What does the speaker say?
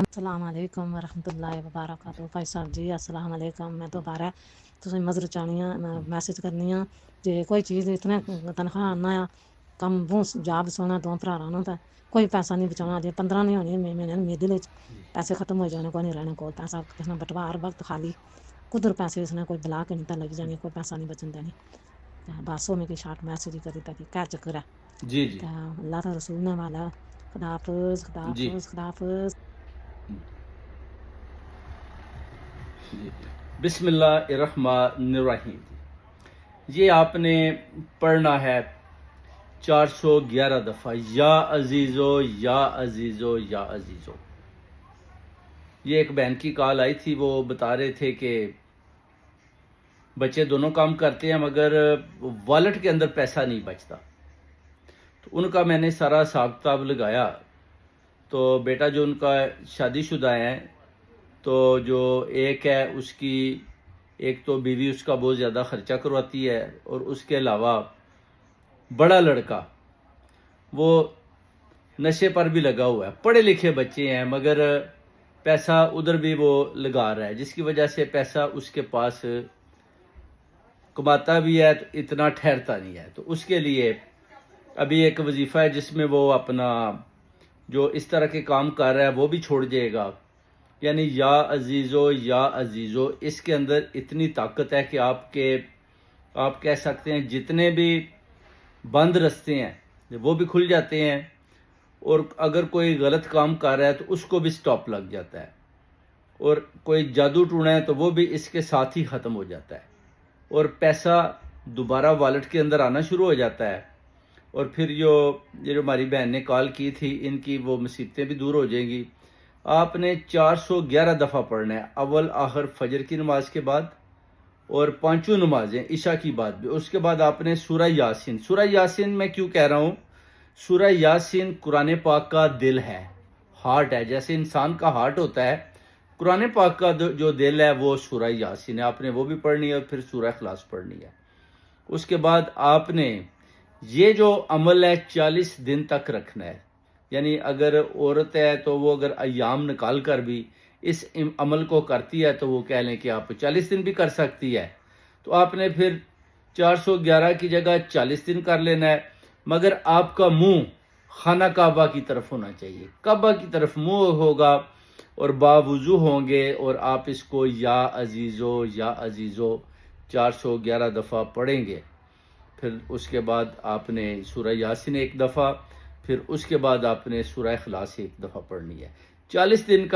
السلام علیکم ورحمۃ اللہ وبرکاتہ بھائی صاحب جی السلام علیکم میں دوبارہ تسیں مزر چاہنی ہاں میسج کرنی ہاں جے کوئی چیز اتنے تنخواہ آنا آ کم بوں جاب سونا دو بھرا تو کوئی پیسہ نہیں بچانا جی 15 نہیں ہونی مہینے میدل پیسے ختم ہو جانے کو نہیں رہنے کو پیسہ کس نے بٹوا ہر وقت خالی قدر پیسے اس نے کوئی بلا کے نہیں لگ جانی کوئی پیسہ نہیں بچن دینی بس میں کی شارٹ میسج کری تاکہ کیا چکر ہے جی جی اللہ کا رسول نے والا خدا حافظ خدا جی حافظ خدا حافظ. جی بسم اللہ الرحمن الرحیم. یہ آپ نے پڑھنا ہے 411 دفعہ یا عزیزو یا عزیزو یا عزیزو. یہ ایک بہن کی کال آئی تھی، وہ بتا رہے تھے کہ بچے دونوں کام کرتے ہیں مگر والٹ کے اندر پیسہ نہیں بچتا. تو ان کا میں نے سارا حساب کتاب لگایا تو بیٹا جو ان کا شادی شدہ ہے تو جو ایک ہے اس کی ایک تو بیوی اس کا بہت زیادہ خرچہ کرواتی ہے، اور اس کے علاوہ بڑا لڑکا وہ نشے پر بھی لگا ہوا ہے. پڑھے لکھے بچے ہیں مگر پیسہ ادھر بھی وہ لگا رہا ہے، جس کی وجہ سے پیسہ اس کے پاس کماتا بھی ہے تو اتنا ٹھہرتا نہیں ہے. تو اس کے لیے ابھی ایک وظیفہ ہے جس میں وہ اپنا جو اس طرح کے کام کر رہا ہے وہ بھی چھوڑ جائے گا. یعنی یا عزیزو یا عزیزو، اس کے اندر اتنی طاقت ہے کہ آپ کہہ سکتے ہیں جتنے بھی بند رستے ہیں وہ بھی کھل جاتے ہیں، اور اگر کوئی غلط کام کر رہا ہے تو اس کو بھی سٹاپ لگ جاتا ہے، اور کوئی جادو ٹونا ہے تو وہ بھی اس کے ساتھ ہی ختم ہو جاتا ہے، اور پیسہ دوبارہ والٹ کے اندر آنا شروع ہو جاتا ہے. اور پھر یہ جو ہماری بہن نے کال کی تھی، ان کی وہ مصیبتیں بھی دور ہو جائیں گی. آپ نے 411 دفعہ پڑھنا ہے، اول آخر فجر کی نماز کے بعد اور پانچوں نمازیں عشاء کی بعد بھی. اس کے بعد آپ نے سورہ یاسین. سورہ یاسین میں کیوں کہہ رہا ہوں، سورہ یاسین قرآن پاک کا دل ہے، ہارٹ ہے. جیسے انسان کا ہارٹ ہوتا ہے، قرآن پاک کا جو دل ہے وہ سورہ یاسین ہے. آپ نے وہ بھی پڑھنی ہے اور پھر سورہ اخلاص پڑھنی ہے. اس کے بعد آپ نے یہ جو عمل ہے 40 دن تک رکھنا ہے. یعنی اگر عورت ہے تو وہ اگر ایام نکال کر بھی اس عمل کو کرتی ہے تو وہ کہہ لیں کہ آپ 40 دن بھی کر سکتی ہے. تو آپ نے پھر 411 کی جگہ 40 دن کر لینا ہے، مگر آپ کا منہ خانہ کعبہ کی طرف ہونا چاہیے. کعبہ کی طرف منہ ہوگا اور باوضو ہوں گے، اور آپ اس کو یا عزیزو یا عزیزو 411 دفعہ پڑھیں گے. پھر اس کے بعد آپ نے سورہ یاسین ایک دفعہ، پھر اس کے بعد آپ نے سورہ اخلاص ایک دفعہ پڑھنی ہے. 40 دن کا